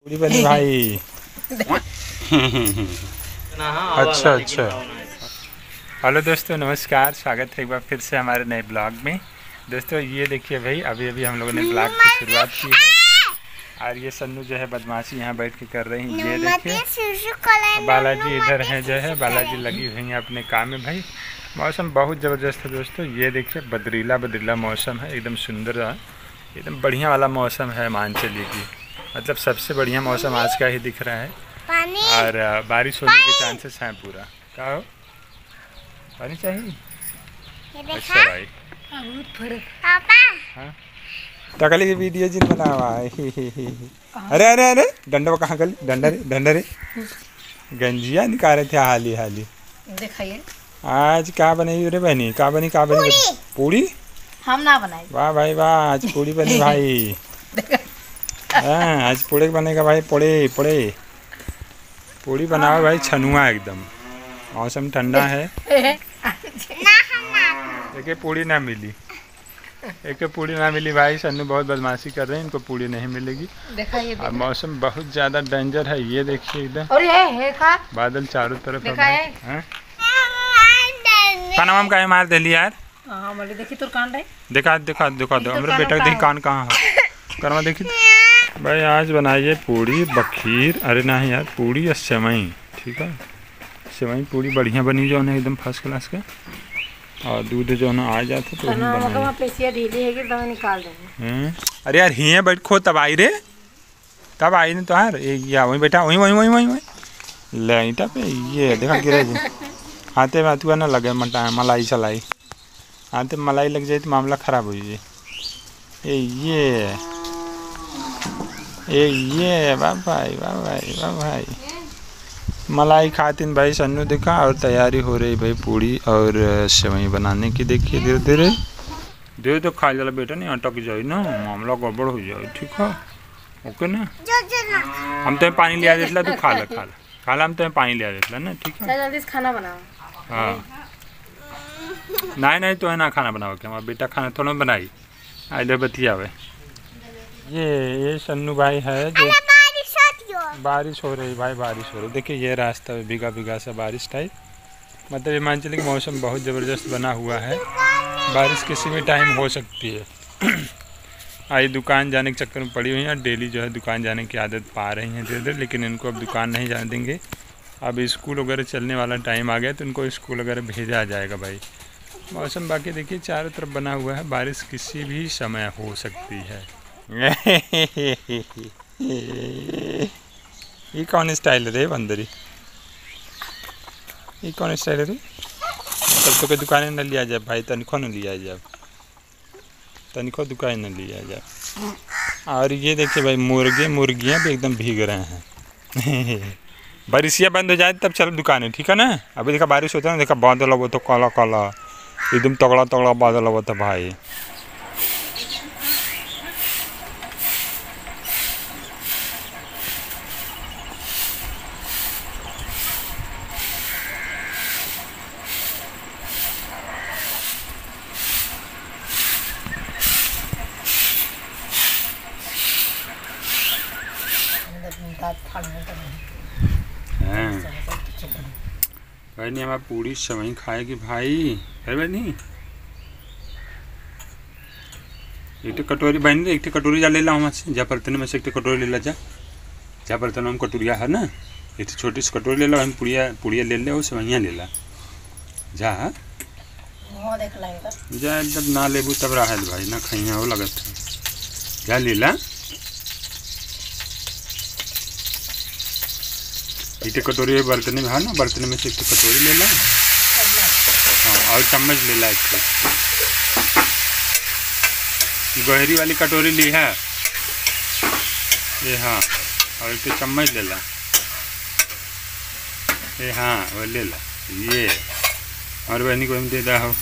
पूरी बनी भाई। अच्छा अच्छा। हेलो दोस्तों, नमस्कार, स्वागत है एक बार फिर से हमारे नए ब्लॉग में। दोस्तों ये देखिए भाई, अभी अभी हम लोगों ने ब्लॉग की शुरुआत की है और ये सन्नू जो है बदमाशी यहाँ बैठ के कर रही हैं। ये देखिए बालाजी इधर हैं, जो है बालाजी लगी हुई हैं अपने काम में। भाई मौसम बहुत ज़बरदस्त है दोस्तों। ये देखिए बदरीला बदरीला मौसम है, एकदम सुंदर, एकदम बढ़िया वाला मौसम है। मान चलिए कि मतलब सबसे बढ़िया मौसम आज का ही दिख रहा है और बारिश होने के चांसेस हैं पूरा। क्या हो, पानी चाहिए? अच्छा भाई हाँ तकली की वीडियो जिन बना हुआ है। अरे अरे अरे डंडा कहाँ गली, डंडा रे गंजिया निकाल रहे थे हाली हाली। दिखाइए आज क्या बनी रे बहनी? क्या बनी पूरी? हम ना बनाए। वाह भाई वाह, आज पूरी बनी भाई। हाँ आज पूड़ी बनेगा भाई। पूड़ी बनाओ भाई, छनुआ एकदम। मौसम ठंडा है। एक पूड़ी ना मिली, भाई। सन्नू बहुत बदमाशी कर रहे हैं, इनको पूड़ी नहीं मिलेगी। और मौसम बहुत ज़्यादा डेंजर है। ये देखिए एकदम बादल चारों तरफ है। कान वाम का मार दिली यार। देखा दो हमारे बेटा देखी कान कहाँ है। करवा देखी भाई। आज बनाइए पूड़ी बखीर, अरे नहीं यार, पूड़ी और सेवई। ठीक है, सेवई पूड़ी बढ़िया बनी जो है, एकदम फर्स्ट क्लास का। और दूध जो है आ जाता तो निकाल देंगे। अरे यार हिये बैठ खो तब आई रे, तब आई नहीं तो यार या वहीं बैठा, वहीं ले ईटा पे। ये देखा गिरे जी हाथे में तू ना लगे मलाई चलाई, हाथे में मलाई लग जाए तो मामला ख़राब हो जाए। ये वाह भाई मलाई खातिन भाई सन्नू देखा। और तैयारी हो रही भाई पूड़ी और सेवई बनाने की। देखिए धीरे धीरे तो खा जाला बेटा, नहीं अटक जाए ना, मामला गड़बड़ हो जाए। ठीक है, ओके ना। हम तुम्हें पानी लिया देता, तू खा ला, हम तुम्हें पानी लिया देता ना। ठीक है, जल्दी से खाना बनाओ। हाँ नहीं तो है ना, खाना बनाओ क्या हमारा बेटा खाना थोड़ा बनाई आइले बतिया भाई। ये सन्नू भाई है जो बारिश हो रही भाई, बारिश हो रही। देखिए ये रास्ता भीगा सा बारिश टाइप। मतलब हिमाचल का मौसम बहुत ज़बरदस्त बना हुआ है, बारिश किसी भी टाइम हो सकती है। आई दुकान जाने के चक्कर में पड़ी हुई हैं। डेली जो है दुकान जाने की आदत पा रही हैं धीरे धीरे, लेकिन इनको अब दुकान नहीं जाने देंगे। अब स्कूल वगैरह चलने वाला टाइम आ गया तो इनको स्कूल वगैरह भेजा जाएगा भाई। मौसम बाकी देखिए चारों तरफ बना हुआ है, बारिश किसी भी समय हो सकती है। ये कौन स्टाइल रे बंदरी? ये कौन स्टाइल रे? तब तो कोई दुकान न लिया जाए भाई, तनिको न लिया जाए, तनिको दुकान न लिया जाए। और ये देखिए भाई मुर्गियाँ भी एकदम भीग रहे हैं। बारिशिया बंद हो जाए तब चलो दुकान है। ठीक है ना। अभी देखा बारिश होता है ना, देखा बादल वो तो काला एकदम तगड़ा बादल हुआ था भाई। भाई नहीं हमारा पूरी सेवई खाएगी भाई। है भाई नहीं एक कटोरी बहन, एक कटोरी जा ले ला वहाँ से, जा बर्तन में से एक कटोरी ले ला, जा बर्तन में कटोरिया है ना, एक छोटी सी कटोरी ले ला, हम पुड़िया ले ले और सेवैयाँ ले ला। जा जब ना लेबू तब रहा भाई, ना खैया हो लगत है। जा ले ला, एक कटोरी बर्तन में है ना, बर्तन में से एक कटोरी ले ला। हाँ और चम्मच ले ला, एक गहरी वाली कटोरी ली है ये। हाँ और एक चम्मच ले ला ये। हाँ वो ले ला ये। और बहनी को हम दे दा हो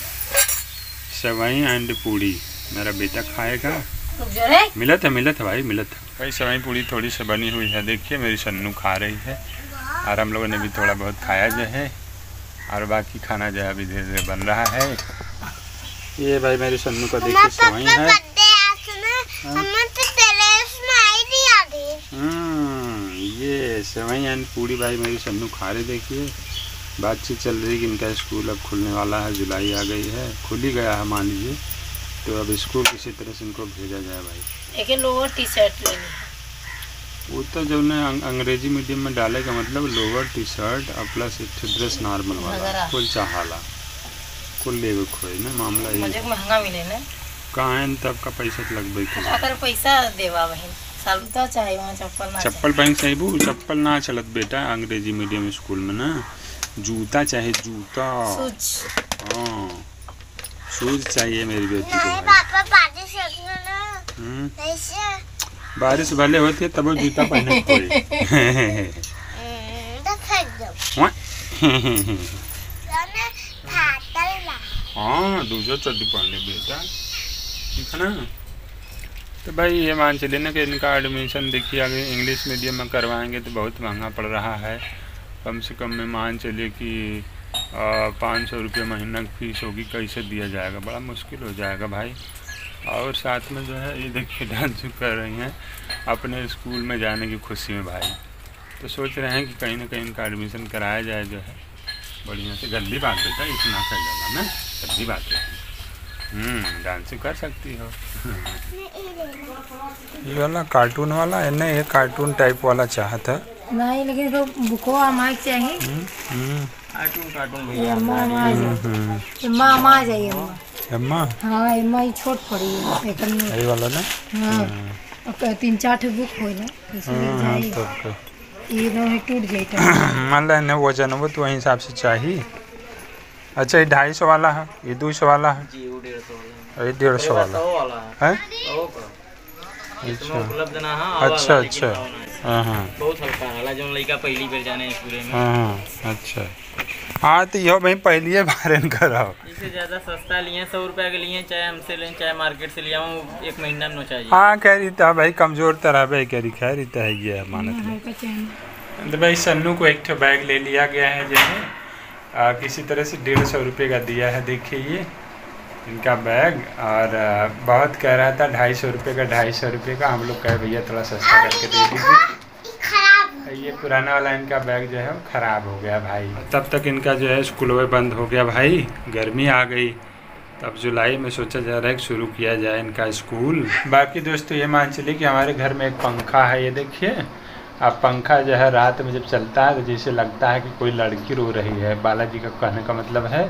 सेवई एंड पूड़ी, मेरा बेटा खाएगा। मिलत है भाई सेवई पूड़ी थोड़ी सी बनी हुई है। देखिए मेरी सन्नू खा रही है और हम लोगों ने भी थोड़ा बहुत खाया जो है, और बाकी खाना जो है अभी धीरे धीरे बन रहा है। ये भाई मेरी सन्नू का देखिए सेवई है। ये सेवई एंड पूड़ी भाई मेरी सन्नू खा रही। देखिए बातचीत चल रही कि इनका स्कूल अब खुलने वाला है, जुलाई आ गई है, खुल ही गया है मान लीजिए, तो अब स्कूल किसी तरह से इनको भेजा जाए भाई। एक लोअर टी शर्ट लेनी है। वो तो जो ने अंग्रेजी मीडियम में डाले का मतलब लोअर टी शर्ट और प्लस एक ड्रेस नॉर्मल वाला कुल चाहाला कुल लेवे खोए ना मामला ये मुझे महंगा मिले ना कहाँ है तब का पैसा तो लगभग अगर पैसा देवा बहन साल तो चाहे वहाँ चप्पल ना चप्पल पहन सही बू चप्पल ना चलत बेटा अंग्रेजी मीडियम स्कूल में ना जूता चाहे जूता हाँ शूज चाहिए मेरी बेटी को। बारिश भले होती है तब वो जूता पहने कोई हाँ दूसरा चड्डी पहने बेटा ठीक है ना। तो भाई ये मान चलिए ना कि इनका एडमिशन देखिए अगर इंग्लिश मीडियम में करवाएंगे तो बहुत महंगा पड़ रहा है। कम से कम में मान चलिए कि 500 रुपये महीना की फीस होगी, कैसे दिया जाएगा, बड़ा मुश्किल हो जाएगा भाई। और साथ में जो है ये देखिए डांस कर रही हैं अपने स्कूल में जाने की खुशी में भाई। तो सोच रहे हैं कि कहीं ना कहीं इनका एडमिशन कराया जाए जो है बढ़िया से। गंदी बात बेटा इतना कर जाएगा ना, गंदी बात है। डांस कर सकती हो। ये वाला कार्टून वाला है ना, ये कार्टून टाइप वाला चाहता नहीं लेकिन तो बुको माइक चाहिए। कार्टून अम्मा आ जाइए अम्मा। हाँ अम्मा ही छोट पड़ी है यही वाला ना। हाँ 3-4 ठे बुक हो ना ये दोनों टूट गई मान लो वजन वो तो वही हिसाब से चाहिए। अच्छा ये 250 वाला है, ये 200 वाला है, ये 150 वाला है। अच्छा अच्छा हाँ बहुत हल्का वाला जो लड़का पहली बार जाने स्कूल में। हाँ अच्छा हाँ तो यो भाई पहली बार कराओ। इससे ज़्यादा सस्ता लिए 100 रुपये के लिए चाहे हमसे लें चाहे मार्केट से लिया हूँ 1 महीना में चाहिए। हाँ कह रही था भाई कमज़ोर तरह भाई कह रही खैर रही है ये मानत तो भाई सन्नू को एक बैग ले लिया गया है जो है किसी तरह से 150 रुपये का दिया है। देखिए ये इनका बैग और बहुत कह रहा था 250 रुपये का 250 रुपये का। हम लोग कहे भैया थोड़ा सस्ता करके दे दीजिए। ये पुराना वाला इनका बैग जो है वो ख़राब हो गया भाई। तब तक इनका जो है स्कूल बंद हो गया भाई, गर्मी आ गई। तब जुलाई में सोचा जा रहा है कि शुरू किया जाए इनका स्कूल। बाकी दोस्तों ये मान चलिए कि हमारे घर में एक पंखा है, ये देखिए। अब पंखा जो है रात में जब चलता है तो जैसे लगता है कि कोई लड़की रो रही है, बालाजी का कहने का मतलब है।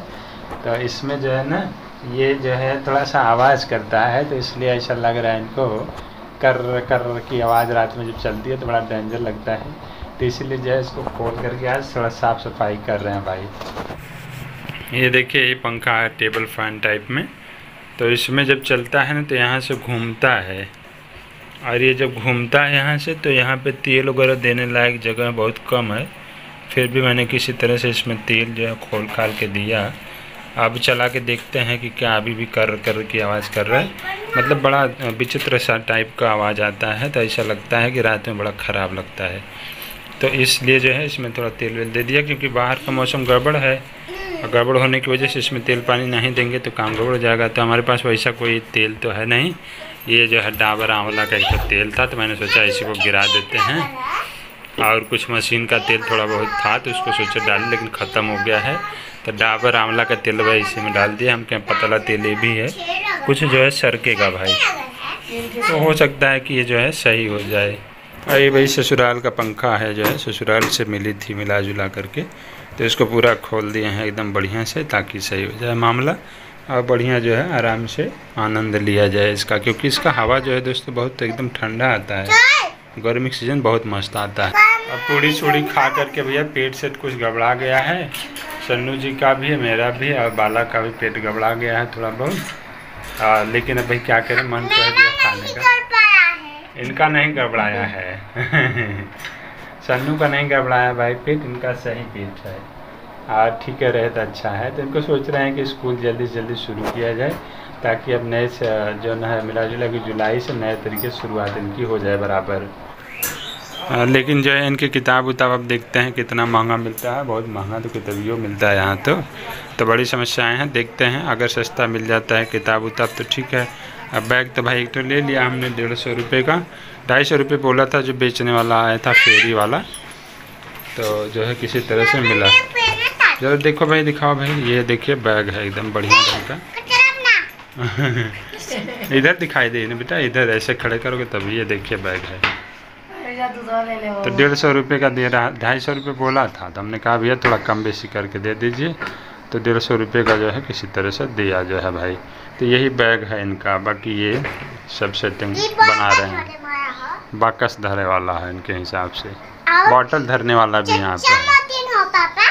तो इसमें जो है ना ये जो है थोड़ा सा आवाज़ करता है, तो इसलिए ऐसा लग रहा है इनको कर कर की आवाज़ रात में जब चलती है तो बड़ा डेंजर लगता है। तो इसलिए जो है इसको खोल करके आज थोड़ा साफ़ सफाई कर रहे हैं भाई। ये देखिए ये पंखा है टेबल फैन टाइप में। तो इसमें जब चलता है ना तो यहाँ से घूमता है, और ये जब घूमता है यहाँ से तो यहाँ पे तेल वगैरह देने लायक जगह बहुत कम है। फिर भी मैंने किसी तरह से इसमें तेल जो है खोल खाल के दिया। अब चला के देखते हैं कि क्या अभी भी कर कर की आवाज़ कर रहा है। मतलब बड़ा विचित्र सा टाइप का आवाज़ आता है, तो ऐसा लगता है कि रात में बड़ा ख़राब लगता है। तो इसलिए जो है इसमें थोड़ा तेल वेल दे दिया, क्योंकि बाहर का मौसम गड़बड़ है। और गड़बड़ होने की वजह से इसमें तेल पानी नहीं देंगे तो काम गड़बड़ हो जाएगा। तो हमारे पास वैसा कोई तेल तो है नहीं। ये जो है डाबर आंवला का एक तेल था, तो मैंने सोचा इसी को गिरा देते हैं। और कुछ मशीन का तेल थोड़ा बहुत था तो उसको सोचा डाल, लेकिन ख़त्म हो गया है। तो डाबर आंवला का तेल भाई इसी में डाल दिया। हम क्या पतला तेल ये भी है, कुछ जो है सरकेगा भाई, तो हो सकता है कि ये जो है सही हो जाए। और ये भाई ससुराल का पंखा है, जो है ससुराल से मिली थी मिला जुला करके। तो इसको पूरा खोल दिए हैं एकदम बढ़िया से, ताकि सही हो जाए मामला और बढ़िया जो है आराम से आनंद लिया जाए इसका। क्योंकि इसका हवा जो है दोस्तों बहुत एकदम ठंडा आता है, गर्मी का सीजन बहुत मस्त आता है। अब पूड़ी छूड़ी खा करके भैया पेट से कुछ गड़बड़ा गया है। सन्नू जी का भी है, मेरा भी, और बाला का भी पेट गड़बड़ा गया है थोड़ा बहुत। लेकिन अब भाई क्या करें, मन कर दिया खाने का। इनका नहीं गड़बड़ाया है सन्नू का नहीं गड़बड़ाया भाई पेट, इनका सही पेट है। ठीक है रहे तो अच्छा है। तो इनको सोच रहे हैं कि स्कूल जल्दी से जल्दी शुरू किया जाए, ताकि अब नए से जो है मिला जुला कि जुलाई से नए तरीके से शुरुआत इनकी हो जाए बराबर। लेकिन जो है इनकी किताब उताब अब देखते हैं कितना महंगा मिलता है। बहुत महंगा तो किताबियों मिलता है यहाँ तो बड़ी समस्याएं हैं। देखते हैं अगर सस्ता मिल जाता है किताब उताब तो ठीक है। अब बैग तो भाई एक तो ले लिया हमने 150 रुपये का, 250 रुपये बोला था जो बेचने वाला आया था फेरी वाला, तो जो है किसी तरह से मिला। जरा देखो भाई, दिखाओ भाई, ये देखिए बैग है एकदम बढ़िया ढंग का। इधर दिखाई दे ना बेटा, इधर ऐसे खड़े करोगे तभी। ये देखिए बैग है, तो 150 रुपये का दे रहा। 250 रुपये बोला था, तो हमने कहा भैया थोड़ा कम बेसी करके दे दीजिए, तो 150 रुपये का जो है किसी तरह से दिया जो है भाई। तो यही बैग है इनका, बाकी ये सब सेटिंग बना रहे हैं। बाकस धरे वाला है इनके हिसाब से, बॉटल धरने वाला भी यहाँ पे है।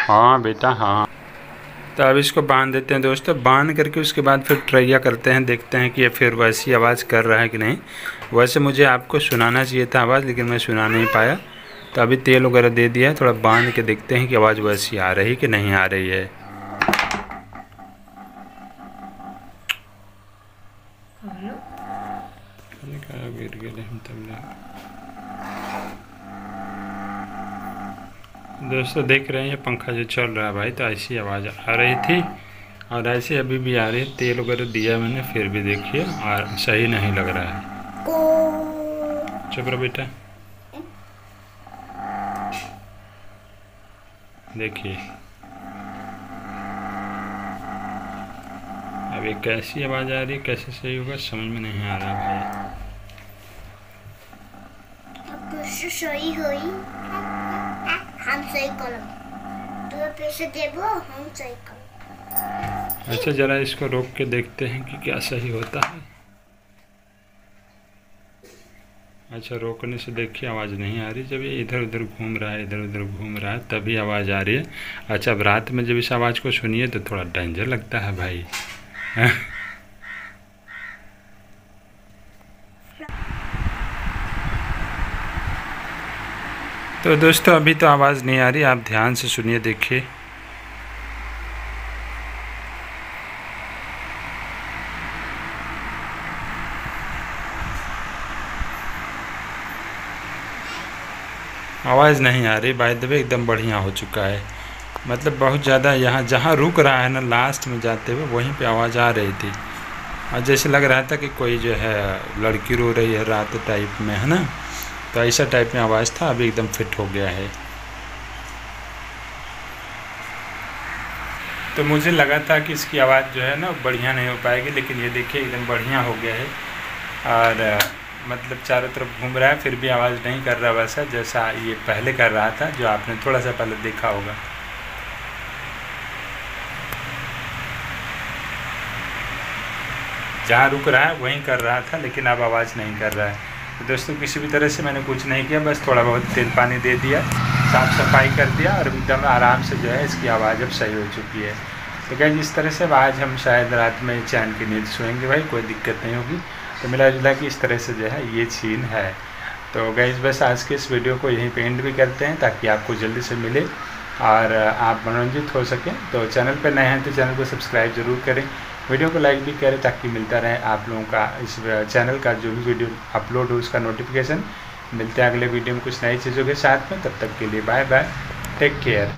हाँ बेटा हाँ। तो अब इसको बांध देते हैं दोस्तों, बांध करके उसके बाद फिर ट्राई करते हैं, देखते हैं कि ये फिर वैसी आवाज़ कर रहा है कि नहीं। वैसे मुझे आपको सुनाना चाहिए था आवाज़, लेकिन मैं सुना नहीं पाया। तो अभी तेल वगैरह दे दिया है, थोड़ा बांध के देखते हैं कि आवाज़ वैसी आ रही कि नहीं आ रही है। दोस्तों देख रहे हैं ये पंखा जो चल रहा है भाई, तो ऐसी आवाज़ आ रही थी और ऐसे अभी भी आ रही है। तेल वगैरह दिया मैंने, फिर भी देखिए और सही नहीं लग रहा है। चुप रहो बेटा, देखिए अब ये कैसी आवाज़ आ रही है, कैसे सही होगा समझ में नहीं आ रहा भाई। सही हुई, हम सही कलम तो पैसे देबो, हम सही कलम। अच्छा ज़रा इसको रोक के देखते हैं कि क्या सही होता है। अच्छा रोकने से देखिए आवाज़ नहीं आ रही। जब ये इधर उधर घूम रहा है, इधर उधर घूम रहा है, तभी आवाज़ आ रही है। अच्छा अब रात में जब इस आवाज़ को सुनिए तो थोड़ा डेंजर लगता है भाई। तो दोस्तों अभी तो आवाज़ नहीं आ रही, आप ध्यान से सुनिए, देखिए। आवाज़ नहीं आ रही बाय द वे, एकदम बढ़िया हो चुका है। मतलब बहुत ज़्यादा यहाँ जहाँ रुक रहा है ना लास्ट में जाते हुए, वहीं पे आवाज़ आ रही थी और जैसे लग रहा था कि कोई जो है लड़की रो रही है रात टाइप में, है ना। तो ऐसा टाइप में आवाज़ था, अभी एकदम फिट हो गया है। तो मुझे लगा था कि इसकी आवाज़ जो है ना बढ़िया नहीं हो पाएगी, लेकिन ये देखिए एकदम बढ़िया हो गया है। और मतलब चारों तरफ घूम रहा है, फिर भी आवाज़ नहीं कर रहा वैसा जैसा ये पहले कर रहा था, जो आपने थोड़ा सा पहले देखा होगा। जहाँ रुक रहा है वहीं कर रहा था, लेकिन अब आवाज़ नहीं कर रहा है। तो दोस्तों किसी भी तरह से मैंने कुछ नहीं किया, बस थोड़ा बहुत तेल पानी दे दिया, साफ़ सफाई कर दिया और एकदम आराम से जो है इसकी आवाज़ अब सही हो चुकी है। तो गाइस इस तरह से आज हम शायद रात में चैन की नींद सोएंगे भाई, कोई दिक्कत नहीं होगी। तो मिला जुला कि इस तरह से जो है ये सीन है। तो गाइस बस आज के इस वीडियो को यहीं पे एंड भी करते हैं, ताकि आपको जल्दी से मिले और आप मनोरंजित हो सकें। तो चैनल पर नए हैं तो चैनल को सब्सक्राइब ज़रूर करें, वीडियो को लाइक भी करें, ताकि मिलता रहे आप लोगों का इस चैनल का जो भी वीडियो अपलोड हो उसका नोटिफिकेशन। मिलते हैं अगले वीडियो में कुछ नई चीज़ों के साथ में, तब तक के लिए बाय बाय, टेक केयर।